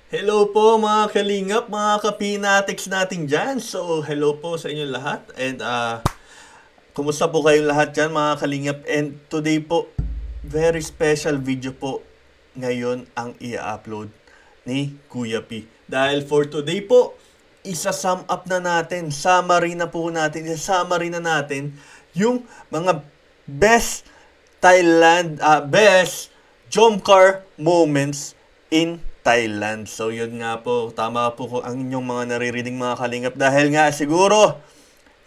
Hello po mga kalingap, mga kapinatics natin dyan. So, hello po sa inyo lahat. And, kumusta po kayong lahat dyan mga kalingap? And today po, very special video po ngayon ang i-upload ni Kuya P. Dahil for today po, isa-sum up na natin, summary na natin yung mga best best Jomcar moments in Thailand. So yun nga po, tama po ang inyong mga naririnig mga kalingap dahil nga siguro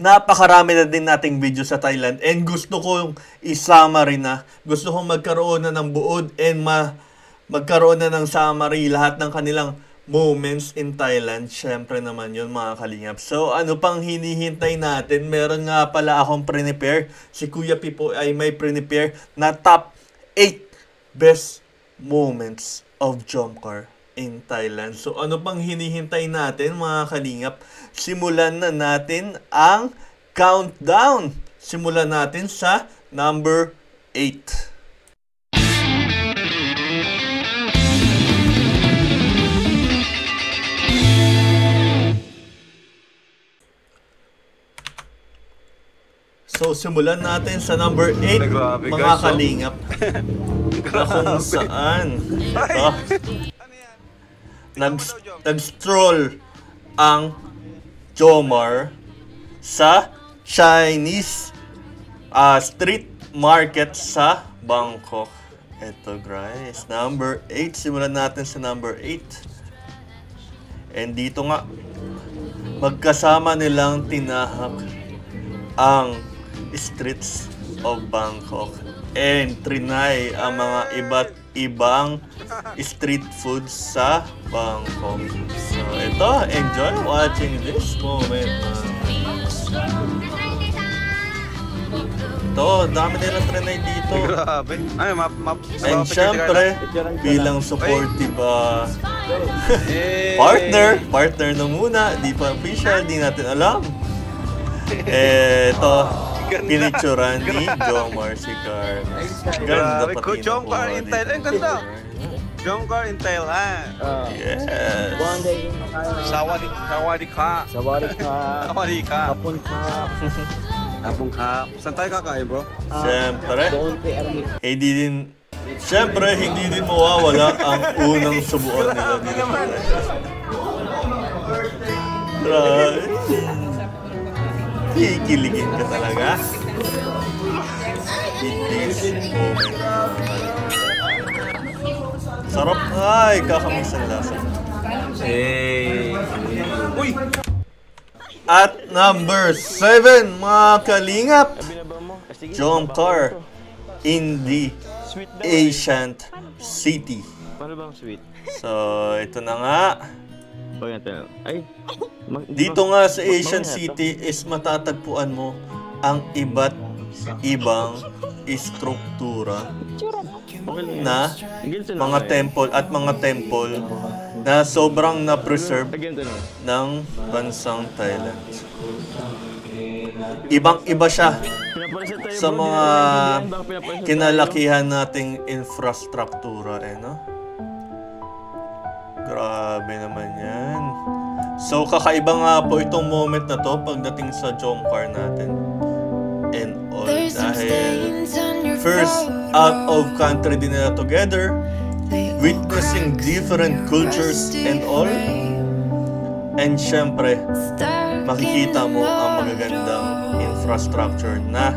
napakarami na din nating video sa Thailand and gusto kong i-summary na. Gusto kong magkaroon na ng buod and magkaroon na ng summary lahat ng kanilang moments in Thailand. Syempre naman yun mga kalingap. So ano pang hinihintay natin? Meron nga pala akong prepare. Si Kuya Pipo ay may prepare na top 8 best moments of Jomcar in Thailand. So ano pang hinihintay natin mga kalingap? Simulan na natin ang countdown. Simulan natin sa number 8. So, simulan natin sa number 8, mga kalingap. Na kung saan nag-stroll ang Jomar sa Chinese street market sa Bangkok. Ito guys, number 8. Simulan natin sa number 8. And dito nga, magkasama nilang tinahak ang streets of Bangkok and trinay ang mga iba't ibang street foods sa Bangkok. So ito, enjoy watching this moment. Ito, dami nilang trinay dito. Grabe. Ay, and syempre, bilang supportive partner na muna, di pa official, di natin alam. Ito, pinicturan ni Jomar Sikar. Ganda pati Jomcar in Thailand, ganda. Jomcar in Thailand. Yes. Sawadika. Sawadika. Kapon ka. Saan tayo kakain, bro? Siyempre, hindi din mawawala ang unang subuan nila dito. Kikiligin ka talaga. In this moment. Sarap. Ay, kakamiss ang lasa. Hey. Uy! At number 7, mga kalingap, Jomcar in the Ancient City. Paano bang sweet? So, ito na nga. Ay, dito nga sa Asian City is matatagpuan mo ang iba't ibang struktura na mga temple na sobrang na-preserve ng bansang Thailand. Ibang-iba siya sa mga kinalakihan nating infrastruktura, no? Grabe naman yan. So, kakaiba nga po itong moment na to pagdating sa Jomcar natin. And all dahil first out of country din nila together, witnessing different cultures and all. And syempre, makikita mo ang magagandang infrastructure na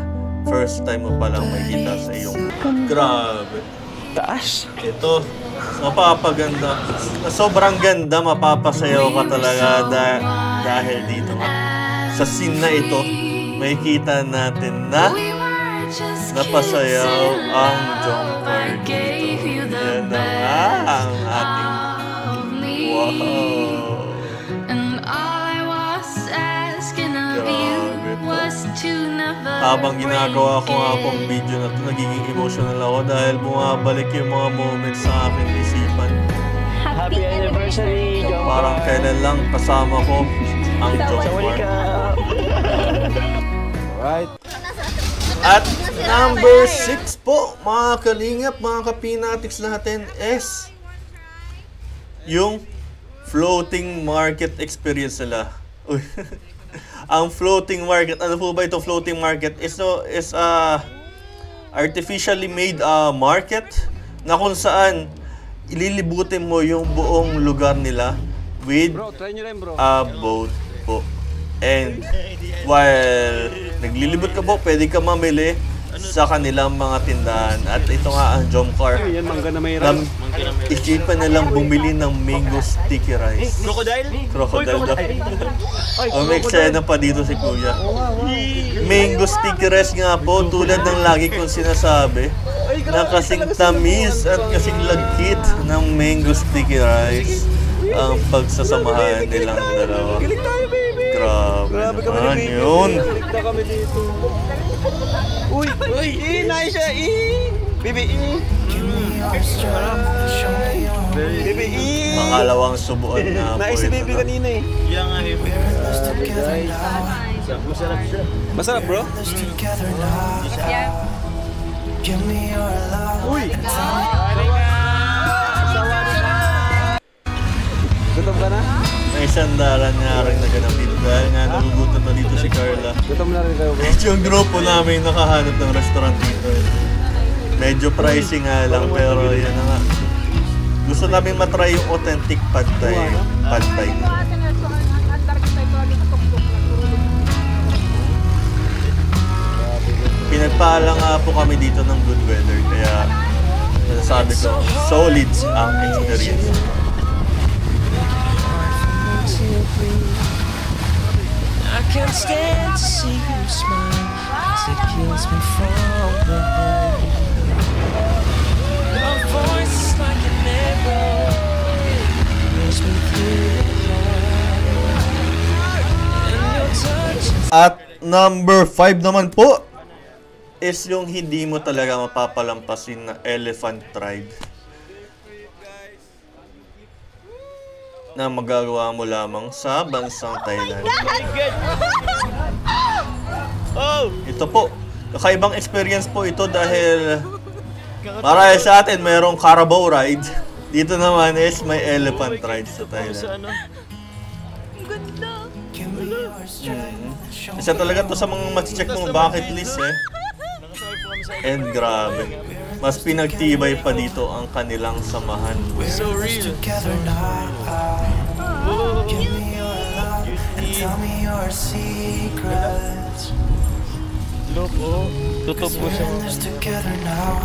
first time mo palang makikita sa iyong. Grabe. taas. Ito, mapapaganda. Sobrang ganda, mapapasayaw ka talaga dahil dito nga. Sa scene na ito, makikita natin na napasayaw ang Jomcar dito. Yan na nga ang ating wow. Habang ginagawa ko nga pong video na ito, nagiging emotional ako dahil bumabalik yung mga moments sa aking isipan. Happy anniversary, Jomcar! Parang kailan lang kasama ko ang Jomcar. Alright. At number 6 po, mga kalingap, mga kapinatics natin is yung floating market experience nila. Uy. Ang floating market, ano po ba ito floating market? Is artificially made market na kung saan ililibutin mo yung buong lugar nila with a boat po. And while naglilibot ka po, pwede ka mamili sa kanilang mga tindahan. At ito nga ang jump car. Isipan nilang bumili ng mango sticky rice. Crocodile daw. May eksena pa dito si Kuya. Mango sticky rice nga po, tulad ng lagi kong sinasabi, na kasing tamis at kasing lagkit ng mango sticky rice ang pagsasamahan nilang dalawa. Grabe naman yun. Uy! Nice siya! Baby! Baby! Pangalawang subuan na po Nice si baby ito. kanina eh. Yan nga eh. Masarap siya. Masarap bro? Uy! Gutom ka na? May sandalan nga rin naganap dito dahil nga nagugutom na dito si Carla. Gutom na rin kayo bro? Yung grupo namin nakahanap ng restaurant dito. Medyo pricey nga lang pero yun na nga. Gusto namin matry yung authentic pad thai. Pad thai. Pinagpala nga po kami dito ng good weather kaya nasasabi ko solid ang experience. I can't stand to see you smile, 'cause it kills me from within. Your voice is like an arrow, pierce me through the heart. And your touch is At number 5 naman po is yung hindi mo talaga mapapalampasin na elephant ride na magagawa mo lamang sa bansang Thailand. Ito po, kakaibang experience po ito dahil marahil sa atin mayroong carabao ride. Dito naman is may elephant ride sa Thailand. Isa talaga to sa mga mati-check mong bucket list eh. And grabe, mas pinagtibay pa dito ang kanilang samahan. So real. together now. Give me your love and tell me your secrets. Tutok po siya. This together now.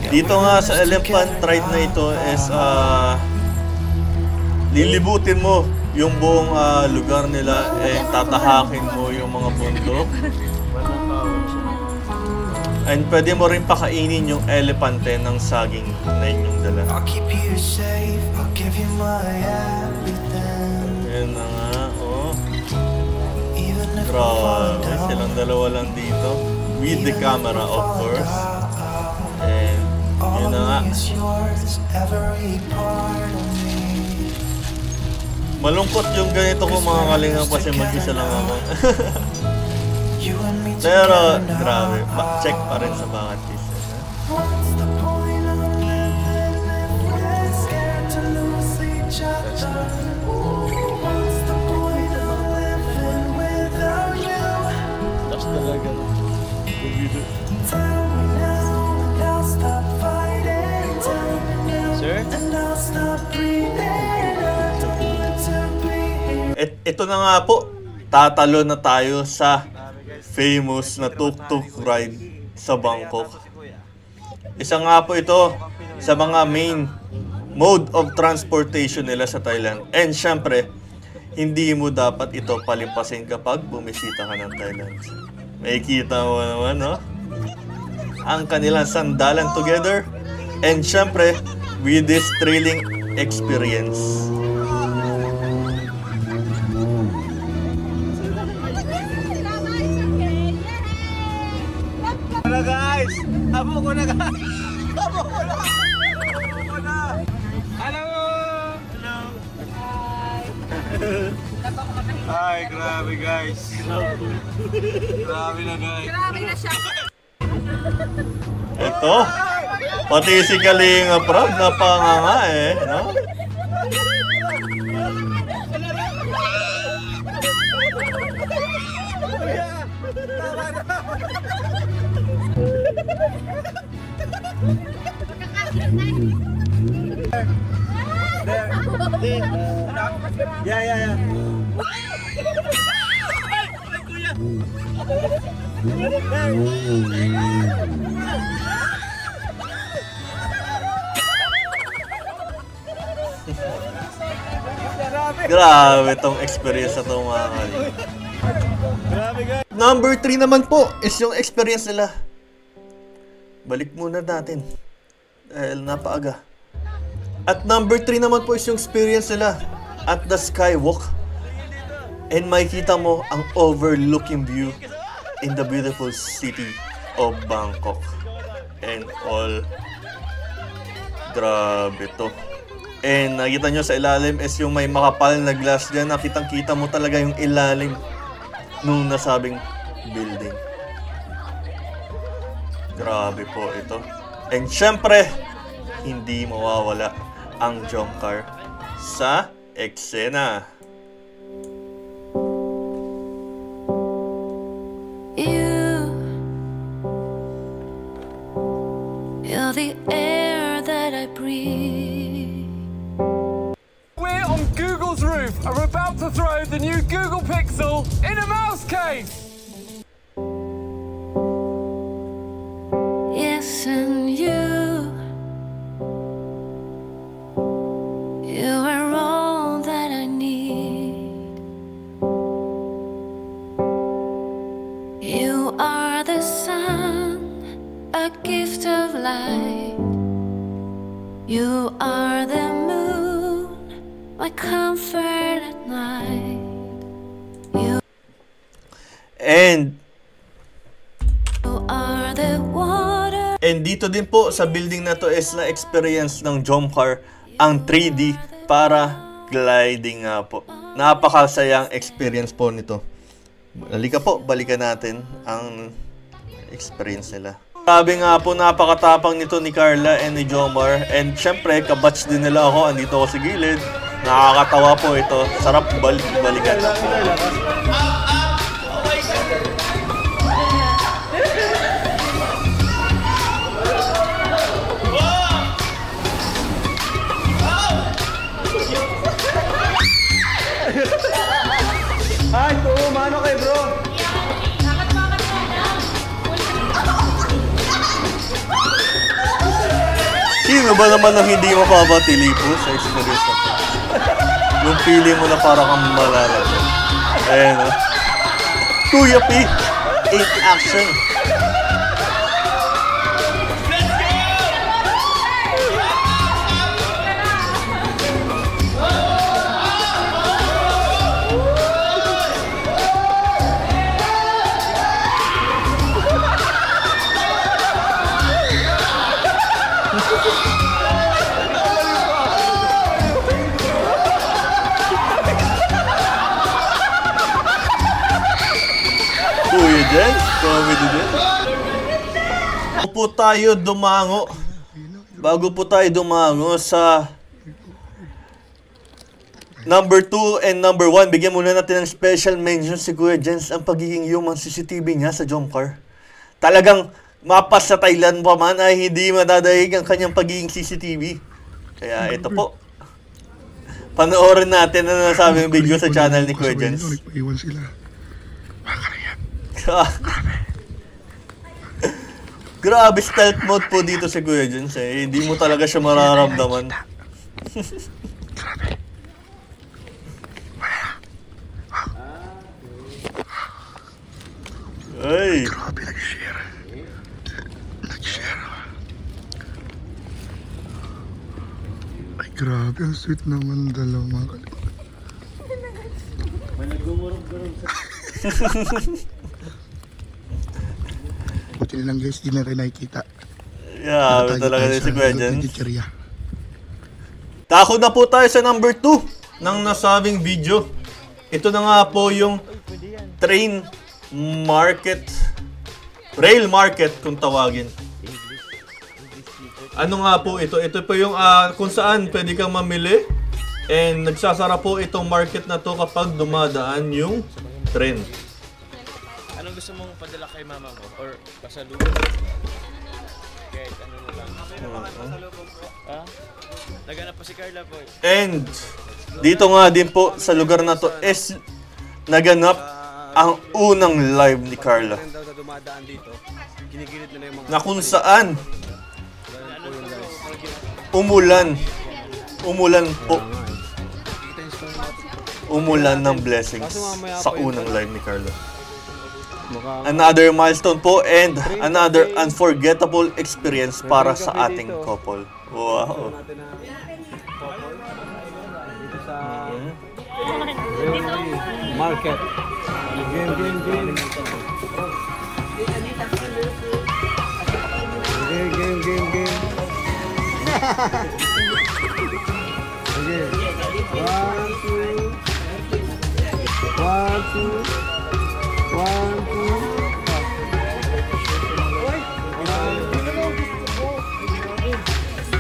Dito nga sa elephant ride na ito is lilibutin mo yung buong lugar nila and tatahakin mo yung mga bundok. And pwede mo rin pakainin yung elepante ng saging na inyong dala. I'll keep you safe. I'll give you my everything. Yan na nga, oh. Even if I Grabe, silang dalawa lang dito. With the camera, of course. And yun na nga. is yours, every part of me. Malungkot yung ganito ko mga kalingang kasi mag-isa lang ako. You and me Pero together now. grabe, check pa rin sa bucket list. What's the point of living if we're scared to lose each other? What's the point of living without you? Tapos talaga. Tell me now and I'll stop fighting. Tell me now Sir? and I'll stop breathing. I don't want to be here. Ito na nga po, tatalo na tayo sa famous na tuk-tuk ride sa Bangkok. Isa nga po ito sa mga main mode of transportation nila sa Thailand. And syempre, hindi mo dapat ito palimpasin kapag bumisita ka ng Thailand. May kita mo naman, no? Ang kanilang sandalan together. And syempre, with this thrilling experience. Na guys! Abo ko na guys! Abo ko na! Hello! Hello! Hi! Grabe guys! Grabe na guys! Ito, pati si Kalinga Prab, napanganga eh, no? Grabe tong experience na to mga kalingap. Number 3 naman po is yung experience nila. Balik muna natin dahil napaaga. At number 3 naman po is yung experience nila at the skywalk. And makikita mo ang overlooking view in the beautiful city of Bangkok. And all. Grabe to. And nakita nyo sa ilalim is yung may makapal na glass dyan. Nakitang-kita mo talaga yung ilalim nung nasabing building. Grabe po ito. And syempre, hindi mawawala ang Jomcar sa eksena. You're the air that I breathe. We're on Google's roof and we're about to throw the new Google Pixel in a mouse case. Yes, and you are all that I need. You are the sun, a gift of light. You are the moon, my comfort at night. And You are the water. And dito din po sa building na to is na-experience ng Jomcar ang 3D para gliding nga po. Napakasayang experience po nito. Halika po, balikan natin ang experience nila. Sabi nga po, napakatapang nito ni Carla and ni Jomar. And syempre, kabatch din nila ako. Andito ako sa gilid. Nakakatawa po ito. Sarap balikan. Ay, oo, mano kay bro. Sino ba naman ang hindi mapabatili po sa experience na to? Yung feeling mo na parang kang malalago. Ayan o. Kuya P, 8 action. Kuya dyan, comedy din. Bago po tayo dumango sa number 2 and number 1, bigyan muna natin ng special mention si Kuya Jens ang pagiging human CCTV niya sa Jomcar. Talagang mapas sa Thailand pa man ay hindi madadaig ang kanyang pagiging CCTV. Kaya ito po. Panoorin natin na nasabi ng video sa channel ni Kuya Jens. Iwan sila. Grabe stealth mode po dito si Kuya Jens eh. Hindi mo talaga siya mararamdaman. Ay. Grabe, nag-share. Ay, grabe. Ang sweet naman dalawa mga kalingap. Buti nilang guys, di na rin nakikita. Yeah, talaga din si Kuya Jens. Chicheria. Tako na po tayo sa number 2 ng nasabing video. Ito na nga po yung rail market kung tawagin. Ano nga po ito? Ito po yung kung saan pwede kang mamili And nagsasara po itong market na to kapag dumadaan yung tren. Anong gusto mong padala kay mama mo? Or pasalubong? Kahit ano na lang. Ha? Naganap pa si Carla po. And dito nga din po sa lugar na to is naganap ang unang live ni Carla. Na kung saan umulan po. Umulan ng blessings sa unang live ni Carla. Another milestone po and another unforgettable experience para sa ating couple. Wow. Market. Game.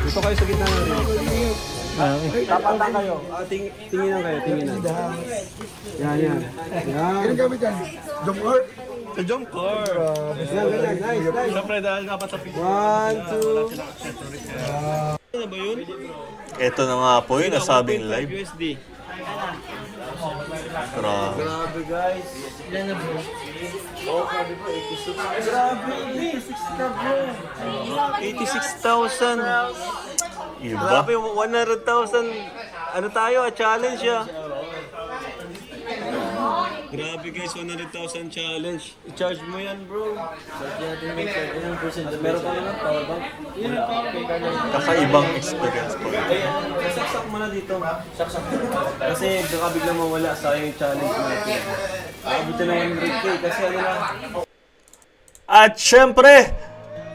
Dito kayo sa gitna na rin. Tapatan kayo. Tinginan kayo, tinginan. Yan. Ganun gamit yan. Jump car? Sa jump car. Ganyan. Nice. Siyempre dahil dapat sa picture. 1, 2. Ano ba yun? Ito na nga po yung nasabing live. USD. Grabe. Grabe guys. Ilan na bro? Oh, grabe po, 86. Grabe, 86 ka bro. 86,000. Iba. Grabe, 100,000. Ano tayo? Challenge ya. Grabe guys, 100,000 challenge. I-charge mo yan bro. Meron ka naman power bank? Kakaibang experience po. Saksak mo na dito. Saksak. Kasi baka biglang mawala sa yung challenge natin. Abot na 100K kasi ano na. At syempre,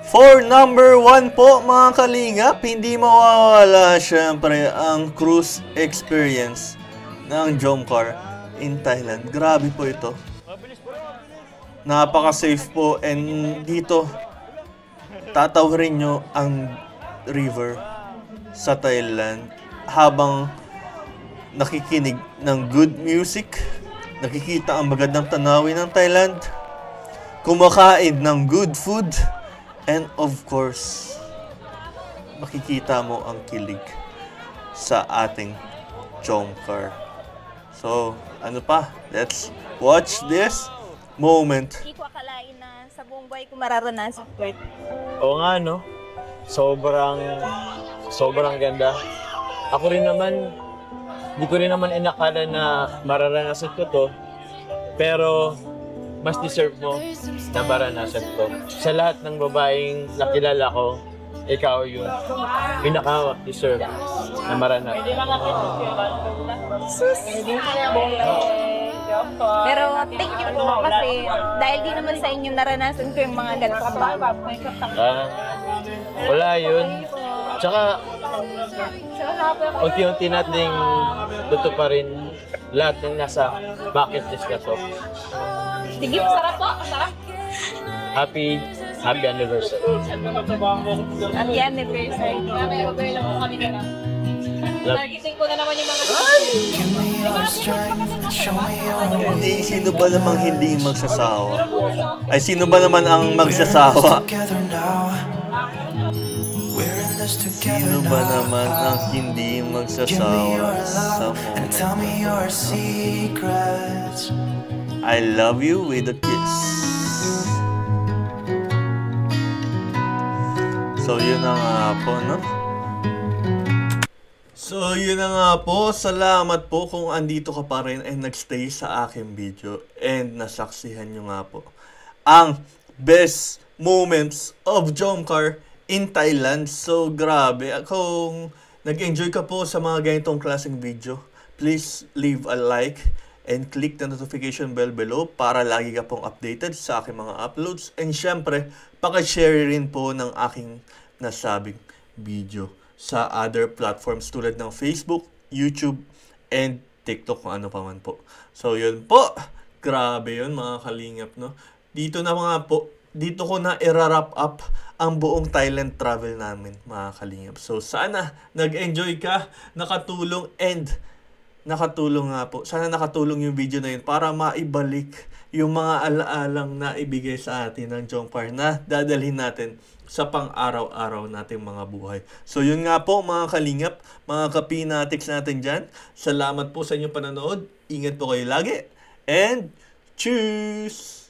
for number 1 po mga kalingap, hindi mawawala syempre ang cruise experience ng Jomcar in Thailand. Grabe po ito. Napaka-safe po and dito tatawarin nyo ang river sa Thailand habang nakikinig ng good music, nakikita ang magandang tanawin ng Thailand, kumakain ng good food, and of course, makikita mo ang kilig sa ating Jomcar. So, ano pa? Let's watch this moment. Hindi ko akalain na sa buong buhay ko mararanasan ko ito. Oo nga no. Sobrang ganda. Ako rin naman, hindi ko rin naman inakala na mararanasan ko to. Pero, mas deserve mo na maranasan to. Sa lahat ng babaeng nakilala ko, ikaw yung pinaka-deserve na maranasan. Pero thank you po kasi dahil di naman sa inyo naranasan ko yung mga ganito. Wala yun. Tsaka, unti-unti nating tutuparin lahat ng nasa bucket list na to. Sige, masarap po. Masarap. Happy anniversary. Happy anniversary. Targeting ko na naman yung mga Give me your strength, show me your Hindi, sino ba namang hindi magsasawa? Ay, sino ba naman ang magsasawa? together now. We're in this together Sino ba now. naman ang hindi Give me magsasawa your sa love and tell moment? me your secrets. I love you with a kiss. So, yun na nga po, no? So, yun na nga po. Salamat po kung andito ka pa rin and nagstay sa aking video. And nasaksihan nyo nga po ang best moments of Jomcar in Thailand. So, grabe. Kung nag-enjoy ka po sa mga ganitong klaseng video, please leave a like and click the notification bell below para lagi ka pong updated sa aking mga uploads. And syempre, pakishare rin po ng aking nasabing video sa other platforms tulad ng Facebook, YouTube, and TikTok kung ano pa man po. So, yun po. Grabe yun mga kalingap, no? Dito na mga po dito ko na i-wrap up ang buong Thailand travel namin, mga kalingap. So, sana nag-enjoy ka, nakatulong nga po. Sana nakatulong yung video na yun para maibalik yung mga alaalang na ibigay sa atin ng Jongpar na dadalhin natin sa pang-araw-araw nating mga buhay. So, yun nga po, mga kalingap, mga kapinatics natin dyan. Salamat po sa inyong panonood. Ingat po kayo lagi. And, cheers!